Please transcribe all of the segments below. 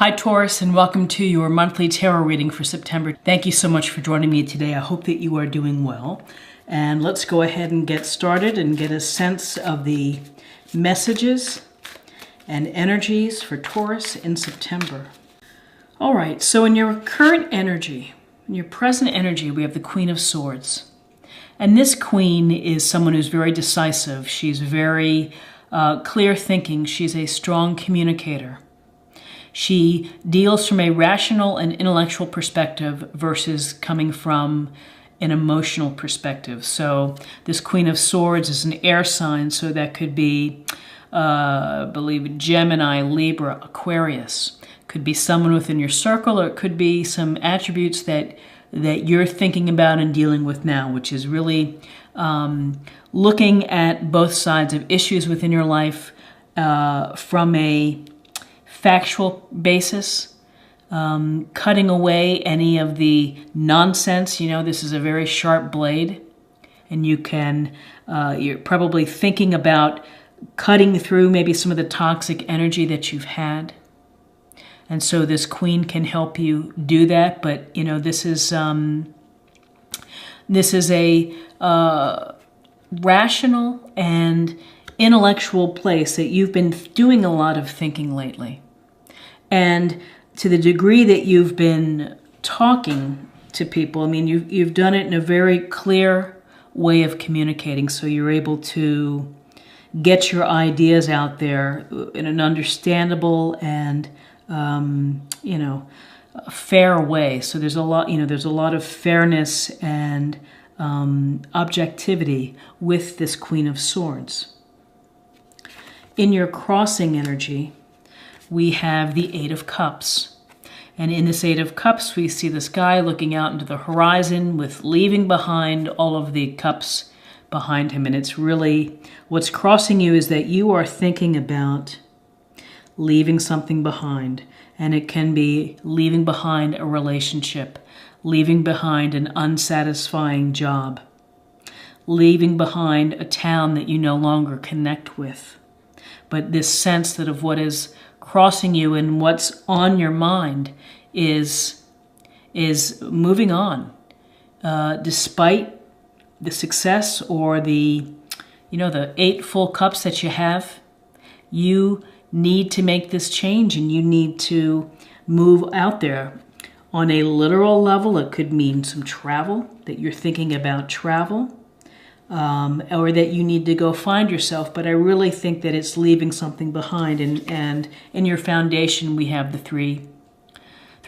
Hi Taurus, and welcome to your monthly tarot reading for September. Thank you so much for joining me today. I hope that you are doing well. And let's go ahead and get started and get a sense of the messages and energies for Taurus in September. All right, so in your current energy, in your present energy, we have the Queen of Swords. And this queen is someone who's very decisive. She's very clear thinking. She's a strong communicator. She deals from a rational and intellectual perspective versus coming from an emotional perspective. So this Queen of Swords is an air sign, so that could be, I believe, Gemini, Libra, Aquarius. Could be someone within your circle, or it could be some attributes that you're thinking about and dealing with now, which is really looking at both sides of issues within your life from a factual basis, cutting away any of the nonsense. You know, this is a very sharp blade, and you can, you're probably thinking about cutting through maybe some of the toxic energy that you've had. And so this queen can help you do that. But, you know, this is a rational and intellectual place that you've been doing a lot of thinking lately. And to the degree that you've been talking to people, I mean, you've done it in a very clear way of communicating, so you're able to get your ideas out there in an understandable and, you know, a fair way. So there's a lot, you know, there's a lot of fairness and objectivity with this Queen of Swords. In your crossing energy, we have the Eight of Cups. And in this Eight of Cups, we see this guy looking out into the horizon with leaving behind all of the cups behind him. And it's really, what's crossing you is that you are thinking about leaving something behind. And it can be leaving behind a relationship, leaving behind an unsatisfying job, leaving behind a town that you no longer connect with. But this sense that of what is crossing you and what's on your mind is moving on, despite the success or the, you know, the 8 full cups that you have. You need to make this change, and you need to move out there. On a literal level, it could mean some travel, that you're thinking about travel, or that you need to go find yourself. But I really think that it's leaving something behind. And in your foundation, we have the three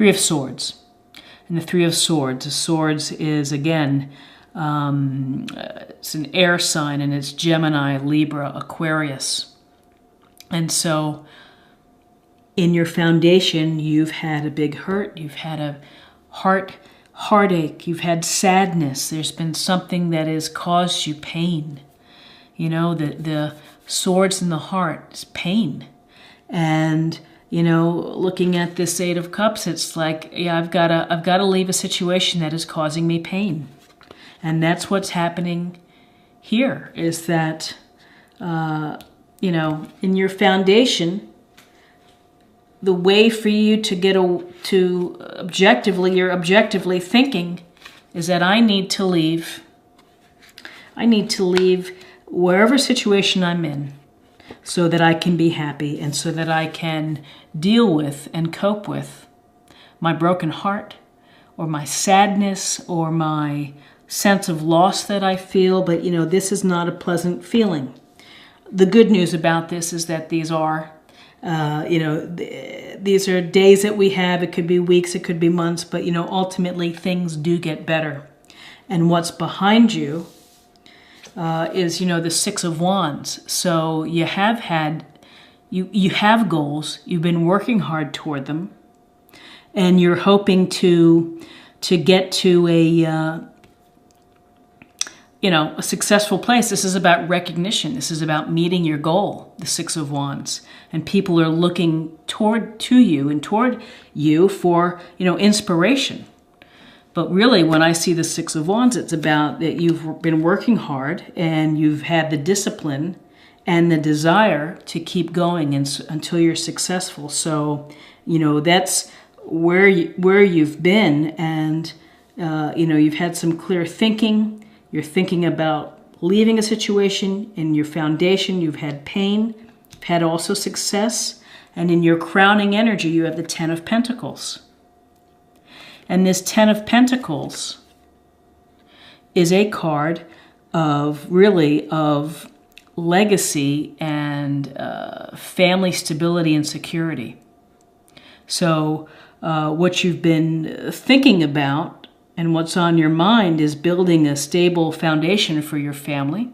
of Swords. And the Three of Swords, the Swords is, again, it's an air sign, and it's Gemini, Libra, Aquarius. And so in your foundation, you've had a big hurt, you've had a heartache, you've had sadness. There's been something that has caused you pain. You know, the swords in the heart is pain. And, you know, looking at this Eight of Cups, it's like, yeah, I've got to leave a situation that is causing me pain. And that's what's happening here, is that, you know, in your foundation, the way for you to get to objectively, you're objectively thinking, is that I need to leave wherever situation I'm in so that I can be happy, and so that I can deal with and cope with my broken heart, or my sadness, or my sense of loss that I feel. But, you know, this is not a pleasant feeling. The good news about this is that these are, you know, these are days that we have. It could be weeks, it could be months, but, you know, ultimately things do get better. And what's behind you is, you know, the Six of Wands. So you have had, you have goals. You've been working hard toward them, and you're hoping to get to a, you know, a successful place. This is about recognition. This is about meeting your goal, the Six of Wands. And people are looking toward you for, you know, inspiration. But really, when I see the Six of Wands, it's about that you've been working hard, and you've had the discipline, and the desire to keep going until you're successful. So, that's where you've been, and you've had some clear thinking. You're thinking about leaving a situation. In your foundation, you've had pain, you've had also success, and in your crowning energy, you have the Ten of Pentacles. And this Ten of Pentacles is a card of legacy and family stability and security. So what you've been thinking about and what's on your mind is building a stable foundation for your family,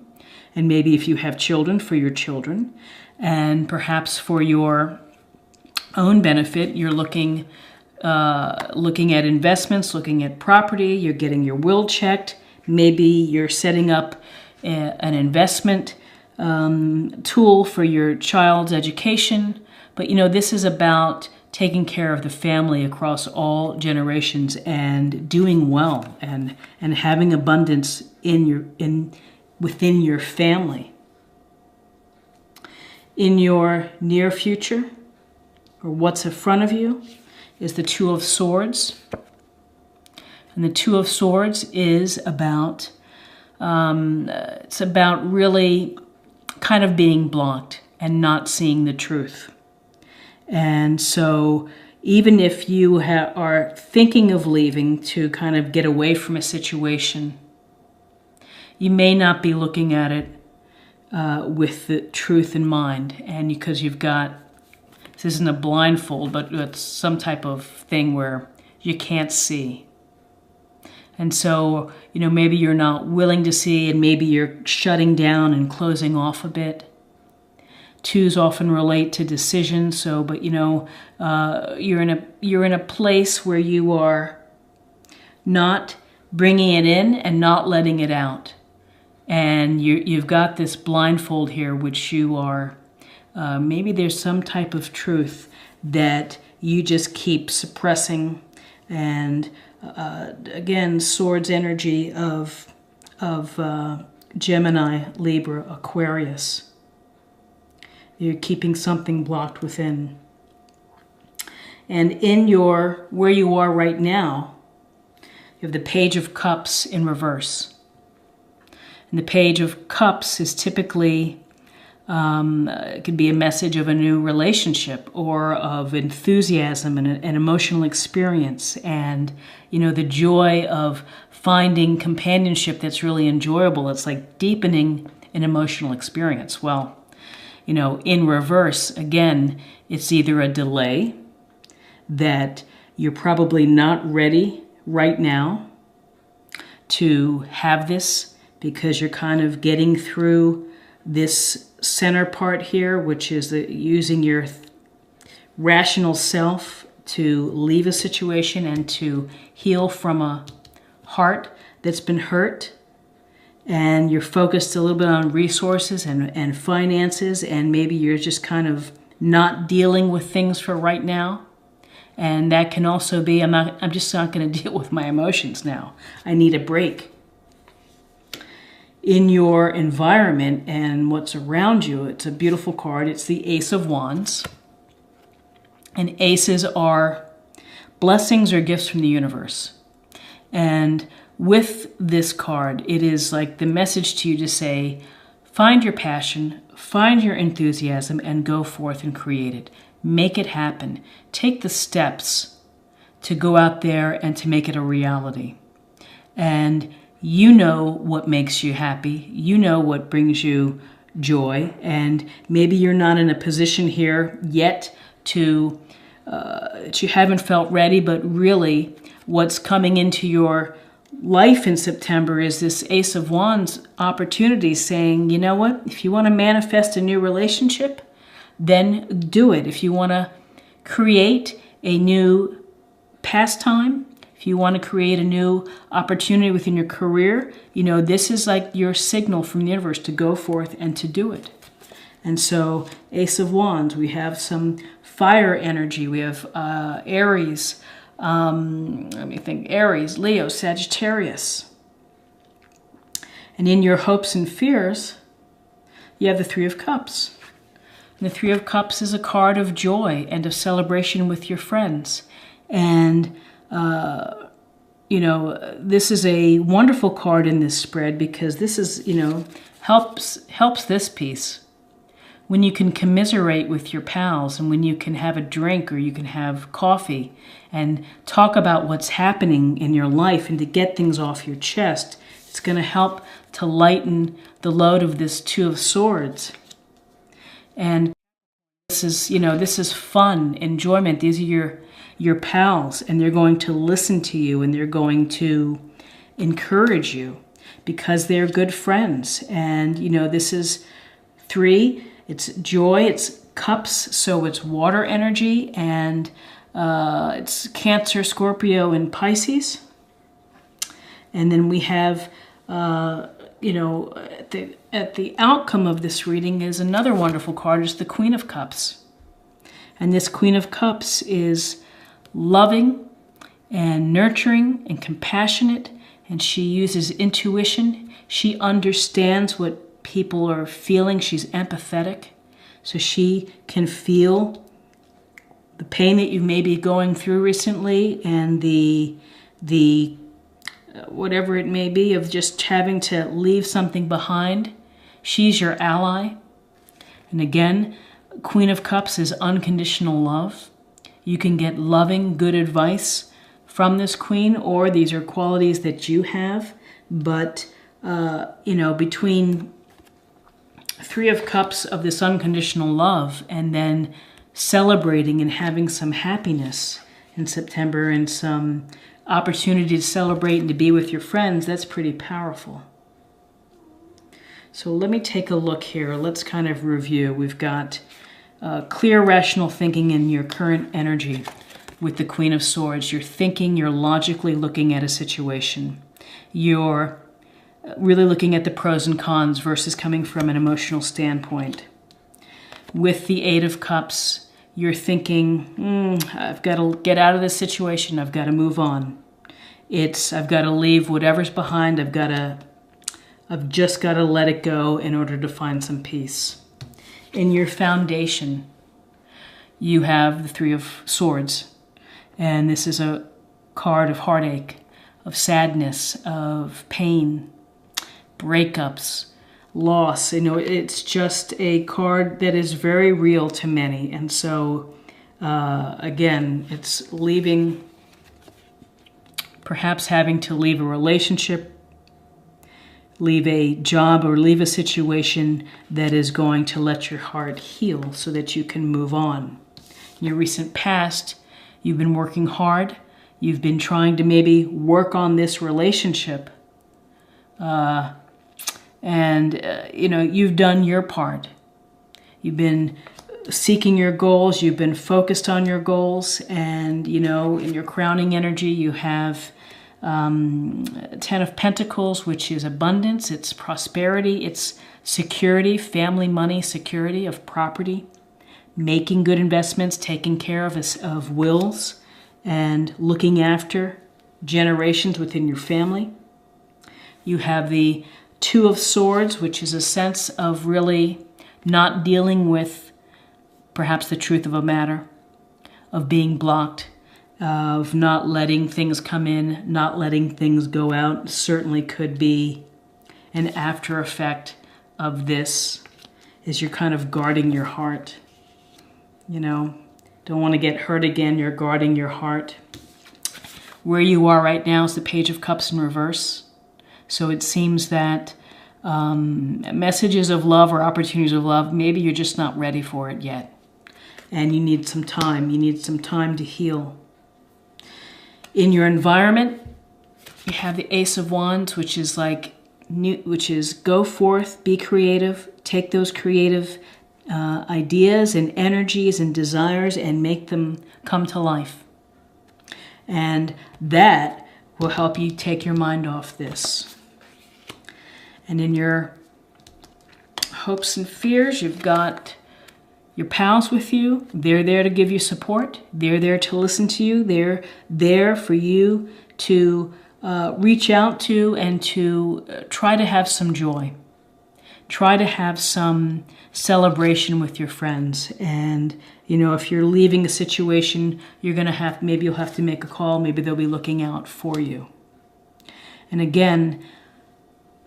and maybe if you have children, for your children, and perhaps for your own benefit, you're looking at investments, looking at property, you're getting your will checked, maybe you're setting up an investment tool for your child's education. But this is about taking care of the family across all generations and doing well and having abundance within your family. In your near future, or what's in front of you, is the Two of Swords. And the Two of Swords is about really kind of being blocked and not seeing the truth. And so even if you are thinking of leaving to kind of get away from a situation, you may not be looking at it with the truth in mind. And because this isn't a blindfold, but it's some type of thing where you can't see. And so, maybe you're not willing to see, and maybe you're shutting down and closing off a bit. Twos often relate to decisions. So, but you're in a place where you are not bringing it in and not letting it out, and you've got this blindfold here, which you are. Maybe there's some type of truth that you just keep suppressing, and again, swords energy of Gemini, Libra, Aquarius. You're keeping something blocked within. And where you are right now, you have the Page of Cups in reverse. And the Page of Cups is typically, it could be a message of a new relationship or of enthusiasm and an emotional experience, and the joy of finding companionship that's really enjoyable. It's like deepening an emotional experience. Well, in reverse, again, it's either a delay, that you're probably not ready right now to have this because you're kind of getting through this center part here, which is using your rational self to leave a situation and to heal from a heart that's been hurt. And you're focused a little bit on resources and finances, and maybe you're just kind of not dealing with things for right now. And that can also be, I'm just not going to deal with my emotions now. I need a break. In your environment and what's around you, it's a beautiful card. It's the Ace of Wands. And aces are blessings or gifts from the universe. And with this card, it is like the message to you to say, find your passion, find your enthusiasm, and go forth and create it. Make it happen. Take the steps to go out there and to make it a reality. And you know what makes you happy. You know what brings you joy. And maybe you're not in a position here yet you haven't felt ready, but really what's coming into your life in September is this Ace of Wands opportunity saying, you know what, if you want to manifest a new relationship, then do it. If you want to create a new pastime, if you want to create a new opportunity within your career, this is like your signal from the universe to go forth and to do it. And so, Ace of Wands, we have some fire energy. We have Aries, Aries, Leo, Sagittarius. And in your hopes and fears, you have the Three of Cups. And the Three of Cups is a card of joy and of celebration with your friends. And, you know, this is a wonderful card in this spread because this is, you know, helps this piece. When you can commiserate with your pals and when you can have a drink or you can have coffee and talk about what's happening in your life and to get things off your chest, it's going to help to lighten the load of this Two of Swords. And this is, you know, this is fun, enjoyment. These are your pals, and they're going to listen to you and they're going to encourage you because they're good friends. And, you know, this is 3. It's joy, it's cups, so it's water energy, and it's Cancer, Scorpio, and Pisces. And then we have, you know, at the outcome of this reading is another wonderful card, is the Queen of Cups. And this Queen of Cups is loving and nurturing and compassionate, and she uses intuition. She understands what people are feeling. She's empathetic, so she can feel the pain that you may be going through recently and the whatever it may be of just having to leave something behind. She's your ally. And again, Queen of Cups is unconditional love. You can get loving, good advice from this queen, or these are qualities that you have. But, you know, between Three of Cups of this unconditional love and then celebrating and having some happiness in September and some opportunity to celebrate and to be with your friends, that's pretty powerful. So let me take a look here. Let's kind of review. We've got clear, rational thinking in your current energy with the Queen of Swords. You're thinking, you're logically looking at a situation. You're really looking at the pros and cons versus coming from an emotional standpoint. With the Eight of Cups, you're thinking, I've got to get out of this situation. I've got to move on. I've got to leave whatever's behind. I've just got to let it go in order to find some peace. In your foundation, you have the Three of Swords. And this is a card of heartache, of sadness, of pain, breakups, loss. You know, it's just a card that is very real to many. And so, again, it's leaving, perhaps having to leave a relationship, leave a job, or leave a situation that is going to let your heart heal so that you can move on. In your recent past, you've been working hard. You've been trying to maybe work on this relationship. You know, you've done your part. You've been seeking your goals. You've been focused on your goals. And, you know, in your crowning energy, you have Ten of Pentacles, which is abundance. It's prosperity. It's security, family, money, security of property, making good investments, taking care of wills, and looking after generations within your family. You have the Two of Swords, which is a sense of really not dealing with perhaps the truth of a matter, of being blocked, of not letting things come in, not letting things go out. Certainly could be an after effect of this, is you're kind of guarding your heart. You know, don't want to get hurt again. You're guarding your heart. Where you are right now is the Page of Cups in reverse. So it seems that messages of love or opportunities of love, maybe you're just not ready for it yet. And you need some time. You need some time to heal. In your environment, you have the Ace of Wands, which is go forth, be creative, take those creative ideas and energies and desires and make them come to life. And that will help you take your mind off this. And in your hopes and fears, you've got your pals with you. They're there to give you support. They're there to listen to you. They're there for you to reach out to and to try to have some joy. try to have some celebration with your friends. And, you know, if you're leaving a situation, maybe you'll have to make a call. Maybe they'll be looking out for you. And again,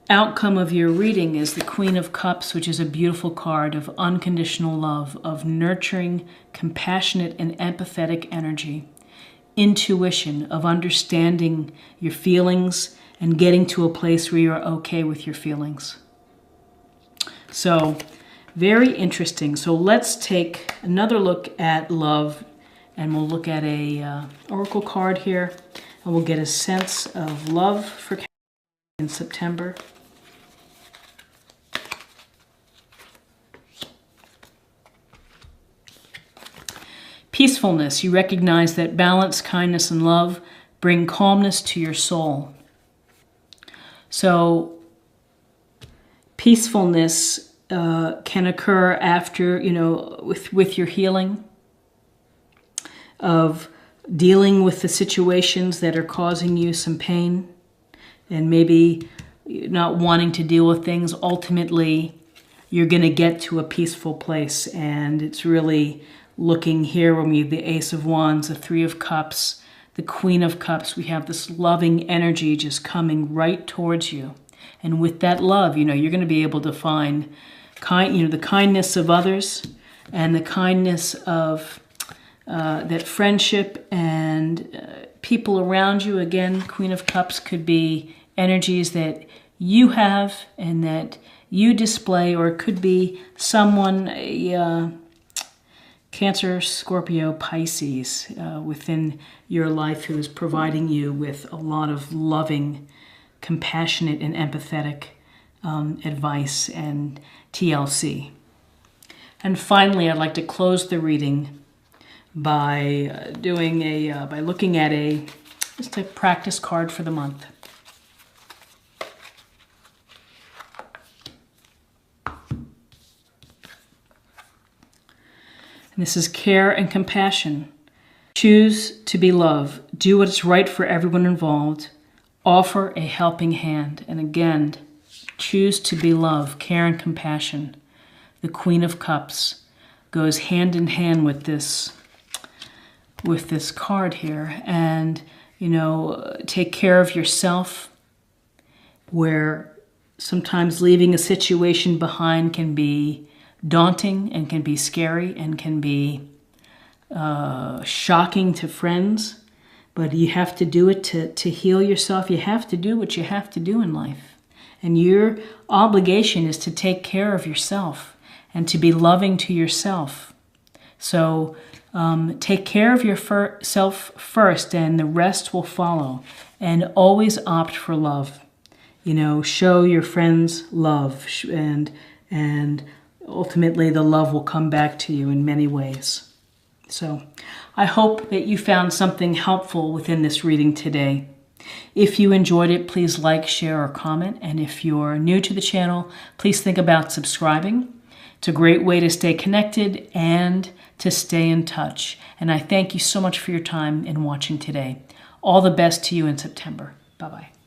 outcome of your reading is the Queen of Cups, which is a beautiful card of unconditional love, of nurturing, compassionate, and empathetic energy. Intuition, of understanding your feelings and getting to a place where you're okay with your feelings. So, very interesting. So let's take another look at love, and we'll look at a oracle card here, and we'll get a sense of love for in September. Peacefulness. You recognize that balance, kindness, and love bring calmness to your soul. So peacefulness can occur after, you know, with your healing, of dealing with the situations that are causing you some pain and maybe not wanting to deal with things. Ultimately, you're going to get to a peaceful place, and it's really looking here when we have the Ace of Wands, the Three of Cups, the Queen of Cups. We have this loving energy just coming right towards you. And with that love, you know, you're going to be able to find the kindness of others and the kindness of that friendship and people around you. Again, Queen of Cups could be energies that you have and that you display, or it could be someone, Cancer, Scorpio, Pisces within your life who is providing you with a lot of loving, compassionate, and empathetic advice and TLC. And finally, I'd like to close the reading by looking at just a practice card for the month. And this is care and compassion. Choose to be love. Do what is right for everyone involved. Offer a helping hand. And again, choose to be love, care and compassion. The Queen of Cups goes hand in hand with this card here. And, you know, take care of yourself, where sometimes leaving a situation behind can be daunting and can be scary and can be shocking to friends, but you have to do it to heal yourself. You have to do what you have to do in life. And your obligation is to take care of yourself and to be loving to yourself. So take care of yourself first, and the rest will follow. And always opt for love. You know, show your friends love, and ultimately the love will come back to you in many ways. So I hope that you found something helpful within this reading today. If you enjoyed it, please like, share, or comment. And if you're new to the channel, please think about subscribing. It's a great way to stay connected and to stay in touch. And I thank you so much for your time in watching today. All the best to you in September. Bye-bye.